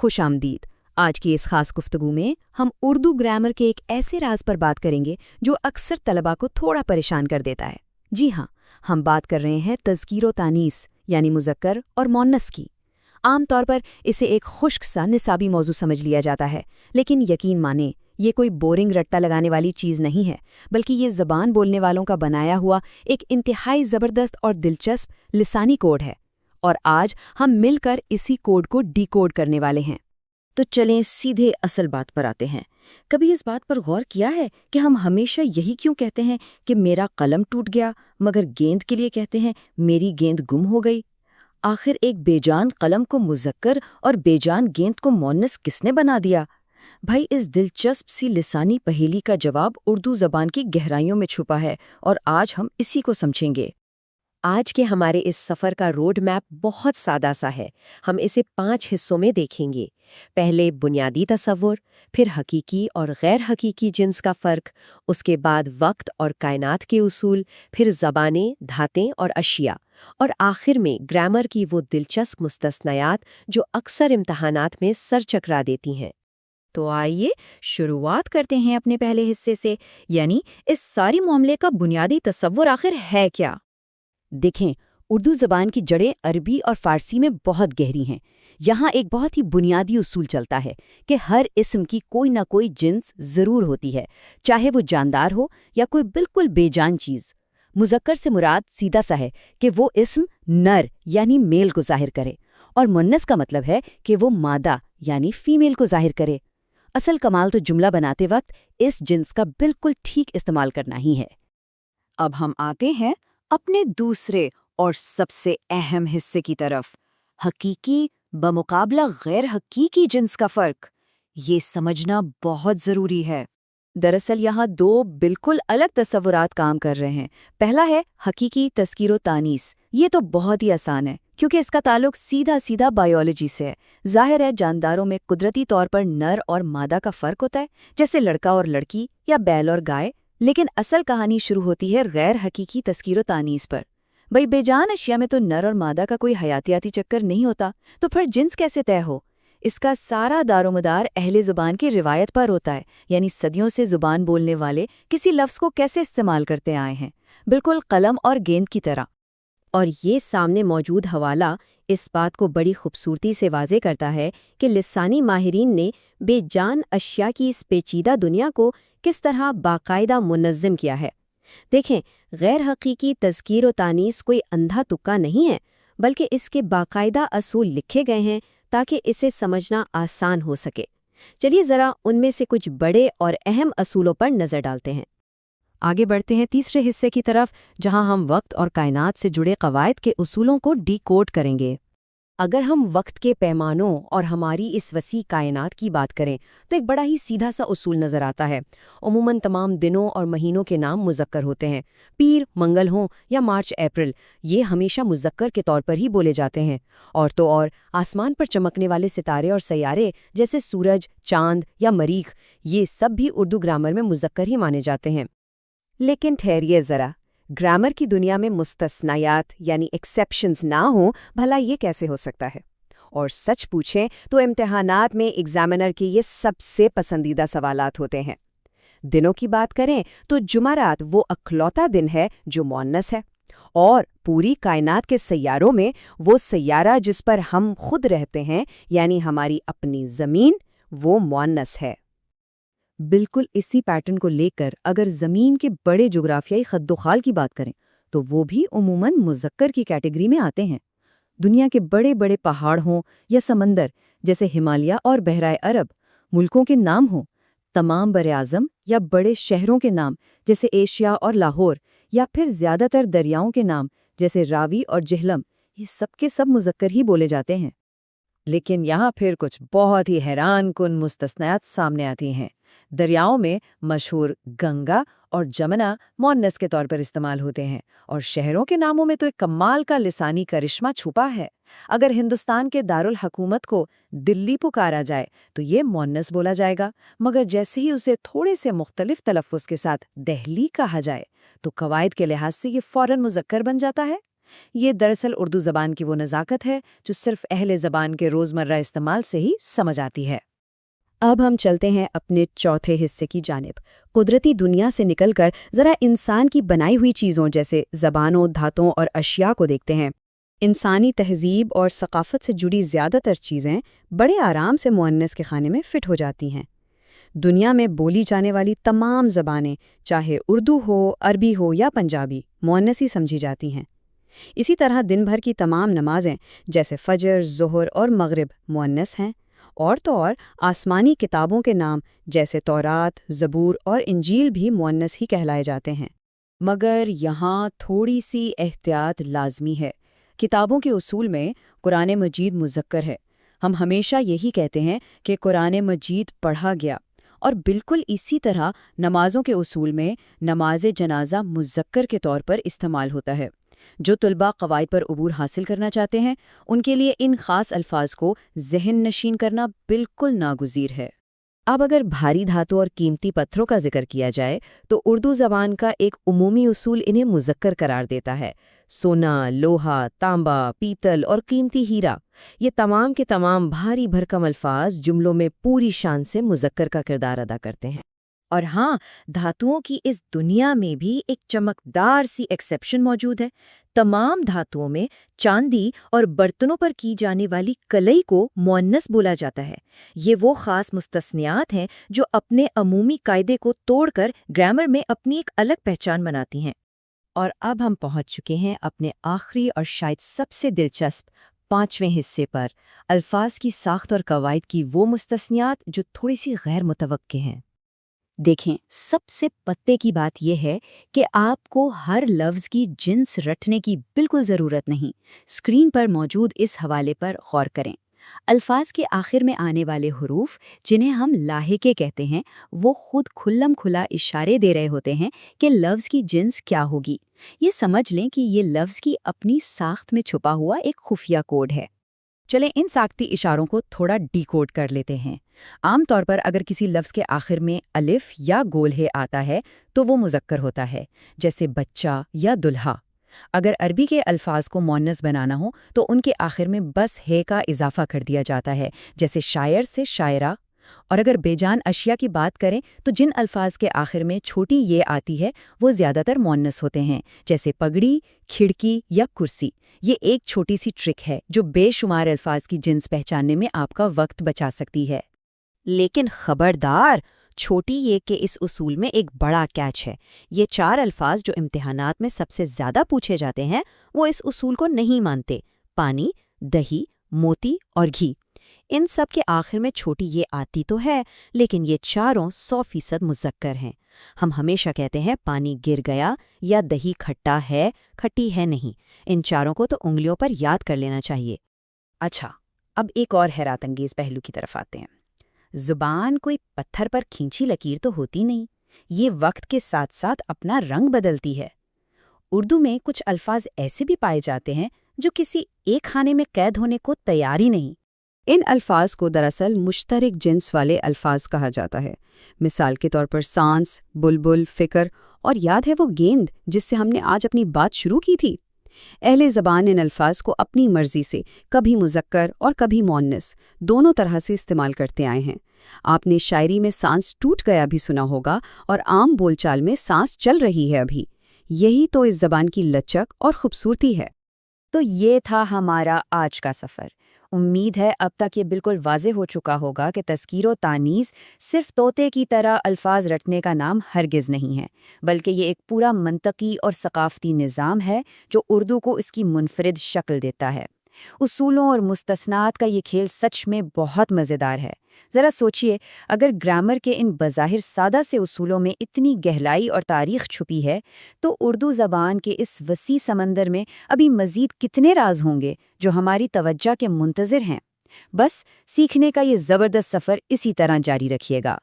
خوش آمدید۔ آج کی اس خاص گفتگو میں ہم اردو گرامر کے ایک ایسے راز پر بات کریں گے جو اکثر طلباء کو تھوڑا پریشان کر دیتا ہے۔ جی ہاں، ہم بات کر رہے ہیں تذکیر و تانیث یعنی مذکر اور مؤنث کی۔ عام طور پر اسے ایک خشک سا نصابی موضوع سمجھ لیا جاتا ہے، لیکن یقین مانیں یہ کوئی بورنگ رٹا لگانے والی چیز نہیں ہے، بلکہ یہ زبان بولنے والوں کا بنایا ہوا ایک انتہائی زبردست اور دلچسپ لسانی کوڈ ہے، اور آج ہم مل کر اسی کوڈ کو ڈی کوڈ کرنے والے ہیں۔ تو چلیں سیدھے اصل بات پر آتے ہیں۔ کبھی اس بات پر غور کیا ہے کہ ہم ہمیشہ یہی کیوں کہتے ہیں کہ میرا قلم ٹوٹ گیا، مگر گیند کے لیے کہتے ہیں میری گیند گم ہو گئی؟ آخر ایک بے جان قلم کو مذکر اور بے جان گیند کو مؤنث کس نے بنا دیا؟ بھائی، اس دلچسپ سی لسانی پہیلی کا جواب اردو زبان کی گہرائیوں میں چھپا ہے، اور آج ہم اسی کو سمجھیں گے۔ آج کے ہمارے اس سفر کا روڈ میپ بہت سادہ سا ہے۔ ہم اسے 5 حصوں میں دیکھیں گے۔ پہلے بنیادی تصور، پھر حقیقی اور غیر حقیقی جنس کا فرق، اس کے بعد وقت اور کائنات کے اصول، پھر زبانیں، دھاتیں اور اشیاء، اور آخر میں گرامر کی وہ دلچسپ مستثنیات جو اکثر امتحانات میں سر چکرا دیتی ہیں۔ تو آئیے شروعات کرتے ہیں اپنے پہلے حصے سے، یعنی اس ساری معاملے کا بنیادی تصور آخر ہے کیا؟ دیکھیں، اردو زبان کی جڑیں عربی اور فارسی میں بہت گہری ہیں۔ یہاں ایک بہت ہی بنیادی اصول چلتا ہے کہ ہر اسم کی کوئی نہ کوئی جنس ضرور ہوتی ہے، چاہے وہ جاندار ہو یا کوئی بالکل بے جان چیز۔ مذکر سے مراد سیدھا سا ہے کہ وہ اسم نر یعنی میل کو ظاہر کرے، اور مؤنث کا مطلب ہے کہ وہ مادہ یعنی فیمیل کو ظاہر کرے۔ اصل کمال تو جملہ بناتے وقت اس جنس کا بالکل ٹھیک استعمال کرنا ہی ہے۔ اب ہم آتے ہیں اپنے دوسرے اور سب سے اہم حصے کی طرف، حقیقی بمقابلہ غیر حقیقی جنس کا فرق۔ یہ سمجھنا بہت ضروری ہے۔ دراصل یہاں 2 بالکل الگ تصورات کام کر رہے ہیں۔ پہلا ہے حقیقی تذکیر و تانیث۔ یہ تو بہت ہی آسان ہے کیونکہ اس کا تعلق سیدھا بائیولوجی سے ہے۔ ظاہر ہے جانداروں میں قدرتی طور پر نر اور مادہ کا فرق ہوتا ہے، جیسے لڑکا اور لڑکی یا بیل اور گائے، لیکن اصل کہانی شروع ہوتی ہے غیر حقیقی تذکیر و تانیث پر۔ بھئی، بے جان اشیاء میں تو نر اور مادہ کا کوئی حیاتیاتی چکر نہیں ہوتا، تو پھر جنس کیسے طے ہو؟ اس کا سارا دار و مدار اہل زبان کی روایت پر ہوتا ہے، یعنی صدیوں سے زبان بولنے والے کسی لفظ کو کیسے استعمال کرتے آئے ہیں، بالکل قلم اور گیند کی طرح۔ اور یہ سامنے موجود حوالہ اس بات کو بڑی خوبصورتی سے واضح کرتا ہے کہ لسانی ماہرین نے بے جان اشیاء کی اس پیچیدہ دنیا کو کس طرح باقاعدہ منظم کیا ہے۔ دیکھیں، غیر حقیقی تذکیر و تانیث کوئی اندھا تکا نہیں ہے، بلکہ اس کے باقاعدہ اصول لکھے گئے ہیں تاکہ اسے سمجھنا آسان ہو سکے۔ چلیے ذرا ان میں سے کچھ بڑے اور اہم اصولوں پر نظر ڈالتے ہیں۔ آگے بڑھتے ہیں تیسرے حصے کی طرف، جہاں ہم وقت اور کائنات سے جڑے قواعد کے اصولوں کو ڈی کوڈ کریں گے۔ اگر ہم وقت کے پیمانوں اور ہماری اس وسیع کائنات کی بات کریں تو ایک بڑا ہی سیدھا سا اصول نظر آتا ہے۔ عموماً تمام دنوں اور مہینوں کے نام مذکر ہوتے ہیں۔ پیر، منگل ہوں یا مارچ اپریل، یہ ہمیشہ مذکر کے طور پر ہی بولے جاتے ہیں۔ اور تو اور آسمان پر چمکنے والے ستارے اور سیارے جیسے سورج، چاند یا مریخ، یہ سب بھی اردو گرامر میں مذکر ہی مانے جاتے ہیں۔ لیکن ٹھہریے ذرا، گرامر کی دنیا میں مستثنیات یعنی ایکسیپشنز نہ ہوں، بھلا یہ کیسے ہو سکتا ہے؟ اور سچ پوچھیں تو امتحانات میں ایگزامینر کے یہ سب سے پسندیدہ سوالات ہوتے ہیں۔ دنوں کی بات کریں تو جمعرات وہ اکلوتا دن ہے جو مؤنث ہے، اور پوری کائنات کے سیاروں میں وہ سیارہ جس پر ہم خود رہتے ہیں یعنی ہماری اپنی زمین، وہ مؤنث ہے۔ بالکل اسی پیٹرن کو لے کر اگر زمین کے بڑے جغرافیائی خد و خال کی بات کریں تو وہ بھی عموماً مذکر کی کیٹیگری میں آتے ہیں۔ دنیا کے بڑے بڑے پہاڑ ہوں یا سمندر جیسے ہمالیہ اور بحرۂ عرب، ملکوں کے نام ہوں، تمام براعظم یا بڑے شہروں کے نام جیسے ایشیا اور لاہور، یا پھر زیادہ تر دریاؤں کے نام جیسے راوی اور جہلم، یہ سب کے سب مذکر ہی بولے جاتے ہیں۔ لیکن یہاں پھر کچھ بہت ہی حیران کن مستثنیات سامنے آتی ہیں۔ دریاؤں میں مشہور گنگا اور جمنا مؤنث کے طور پر استعمال ہوتے ہیں، اور شہروں کے ناموں میں تو ایک کمال کا لسانی کرشمہ چھپا ہے۔ اگر ہندوستان کے دارالحکومت کو دلی پکارا جائے تو یہ مؤنث بولا جائے گا، مگر جیسے ہی اسے تھوڑے سے مختلف تلفظ کے ساتھ دہلی کہا جائے تو قواعد کے لحاظ سے یہ فوراً مذکر بن جاتا ہے۔ یہ دراصل اردو زبان کی وہ نزاکت ہے جو صرف اہل زبان کے روزمرہ استعمال سے ہی سمجھ آتی ہے۔ اب ہم چلتے ہیں اپنے چوتھے حصے کی جانب، قدرتی دنیا سے نکل کر ذرا انسان کی بنائی ہوئی چیزوں جیسے زبانوں، دھاتوں اور اشیاء کو دیکھتے ہیں۔ انسانی تہذیب اور ثقافت سے جڑی زیادہ تر چیزیں بڑے آرام سے مؤنث کے خانے میں فٹ ہو جاتی ہیں۔ دنیا میں بولی جانے والی تمام زبانیں، چاہے اردو ہو، عربی ہو یا پنجابی، مؤنثی سمجھی جاتی ہیں۔ اسی طرح دن بھر کی تمام نمازیں جیسے فجر، ظہر اور مغرب مؤنث ہیں، اور تو اور آسمانی کتابوں کے نام جیسے تورات، زبور اور انجیل بھی مؤنث ہی کہلائے جاتے ہیں۔ مگر یہاں تھوڑی سی احتیاط لازمی ہے۔ کتابوں کے اصول میں قرآن مجید مذکر ہے۔ ہم ہمیشہ یہی کہتے ہیں کہ قرآن مجید پڑھا گیا، اور بالکل اسی طرح نمازوں کے اصول میں نماز جنازہ مذکر کے طور پر استعمال ہوتا ہے۔ جو طلباء قواعد پر عبور حاصل کرنا چاہتے ہیں، ان کے لیے ان خاص الفاظ کو ذہن نشین کرنا بالکل ناگزیر ہے۔ اب اگر بھاری دھاتوں اور قیمتی پتھروں کا ذکر کیا جائے تو اردو زبان کا ایک عمومی اصول انہیں مذکر قرار دیتا ہے۔ سونا، لوہا، تانبا، پیتل اور قیمتی ہیرا، یہ تمام کے تمام بھاری بھرکم الفاظ جملوں میں پوری شان سے مذکر کا کردار ادا کرتے ہیں۔ اور ہاں، دھاتوؤں کی اس دنیا میں بھی ایک چمکدار سی ایکسیپشن موجود ہے۔ تمام دھاتوؤں میں چاندی اور برتنوں پر کی جانے والی کلئی کو مؤنث بولا جاتا ہے۔ یہ وہ خاص مستثنیات ہیں جو اپنے عمومی قاعدے کو توڑ کر گرامر میں اپنی ایک الگ پہچان بناتی ہیں۔ اور اب ہم پہنچ چکے ہیں اپنے آخری اور شاید سب سے دلچسپ 5ویں حصے پر، الفاظ کی ساخت اور قواعد کی وہ مستثنیات جو تھوڑی سی غیر متوقع ہیں۔ دیکھیں، سب سے پتے کی بات یہ ہے کہ آپ کو ہر لفظ کی جنس رٹنے کی بالکل ضرورت نہیں۔ اسکرین پر موجود اس حوالے پر غور کریں۔ الفاظ کے آخر میں آنے والے حروف، جنہیں ہم لاحقے کہتے ہیں، وہ خود کھلم کھلا اشارے دے رہے ہوتے ہیں کہ لفظ کی جنس کیا ہوگی۔ یہ سمجھ لیں کہ یہ لفظ کی اپنی ساخت میں چھپا ہوا ایک خفیہ کوڈ ہے۔ چلیں ان ساختی اشاروں کو تھوڑا ڈی کوڈ کر لیتے ہیں۔ عام طور پر اگر کسی لفظ کے آخر میں الف یا گول ہے آتا ہے تو وہ مذکر ہوتا ہے، جیسے بچہ یا دلہا۔ اگر عربی کے الفاظ کو مؤنث بنانا ہو تو ان کے آخر میں بس ہے کا اضافہ کر دیا جاتا ہے، جیسے شاعر سے شاعرہ۔ اور اگر بے جان اشیاء کی بات کریں تو جن الفاظ کے آخر میں چھوٹی یہ آتی ہے وہ زیادہ تر مؤنث ہوتے ہیں، جیسے پگڑی، کھڑکی یا کرسی۔ یہ ایک چھوٹی سی ٹرک ہے جو بے شمار الفاظ کی جنس پہچاننے میں آپ کا وقت بچا سکتی ہے۔ لیکن خبردار، چھوٹی یہ کہ اس اصول میں ایک بڑا کیچ ہے۔ یہ 4 الفاظ جو امتحانات میں سب سے زیادہ پوچھے جاتے ہیں وہ اس اصول کو نہیں مانتے۔ پانی، دہی، موتی اور گھی، ان سب کے آخر میں چھوٹی یہ آتی تو ہے، لیکن یہ چاروں 100% مذکر ہیں۔ ہم ہمیشہ کہتے ہیں پانی گر گیا یا دہی کھٹا ہے، کھٹی ہے نہیں۔ ان چاروں کو تو انگلیوں پر یاد کر لینا چاہیے۔ اچھا، اب ایک اور حیرت انگیز پہلو کی طرف آتے ہیں۔ زبان کوئی پتھر پر کھینچی لکیر تو ہوتی نہیں، یہ وقت کے ساتھ ساتھ اپنا رنگ بدلتی ہے۔ اردو میں کچھ الفاظ ایسے بھی پائے جاتے ہیں جو کسی ایک خانے میں قید ہونے کو تیار ہی نہیں۔ ان الفاظ کو دراصل مشترک جنس والے الفاظ کہا جاتا ہے۔ مثال کے طور پر سانس، بلبل، فکر، اور یاد ہے وہ گیند جس سے ہم نے آج اپنی بات شروع کی تھی۔ اہل زبان ان الفاظ کو اپنی مرضی سے کبھی مذکر اور کبھی مؤنث دونوں طرح سے استعمال کرتے آئے ہیں۔ آپ نے شاعری میں سانس ٹوٹ گیا بھی سنا ہوگا، اور عام بول چال میں سانس چل رہی ہے ابھی۔ یہی تو اس زبان کی لچک اور خوبصورتی ہے۔ تو یہ تھا ہمارا آج کا سفر۔ امید ہے اب تک یہ بالکل واضح ہو چکا ہوگا کہ تذکیر و تانیث صرف طوطے کی طرح الفاظ رٹنے کا نام ہرگز نہیں ہے، بلکہ یہ ایک پورا منطقی اور ثقافتی نظام ہے جو اردو کو اس کی منفرد شکل دیتا ہے۔ اصولوں اور مستثنات کا یہ کھیل سچ میں بہت مزیدار ہے۔ ذرا سوچئے، اگر گرامر کے ان بظاہر سادہ سے اصولوں میں اتنی گہرائی اور تاریخ چھپی ہے، تو اردو زبان کے اس وسیع سمندر میں ابھی مزید کتنے راز ہوں گے جو ہماری توجہ کے منتظر ہیں۔ بس سیکھنے کا یہ زبردست سفر اسی طرح جاری رکھیے گا۔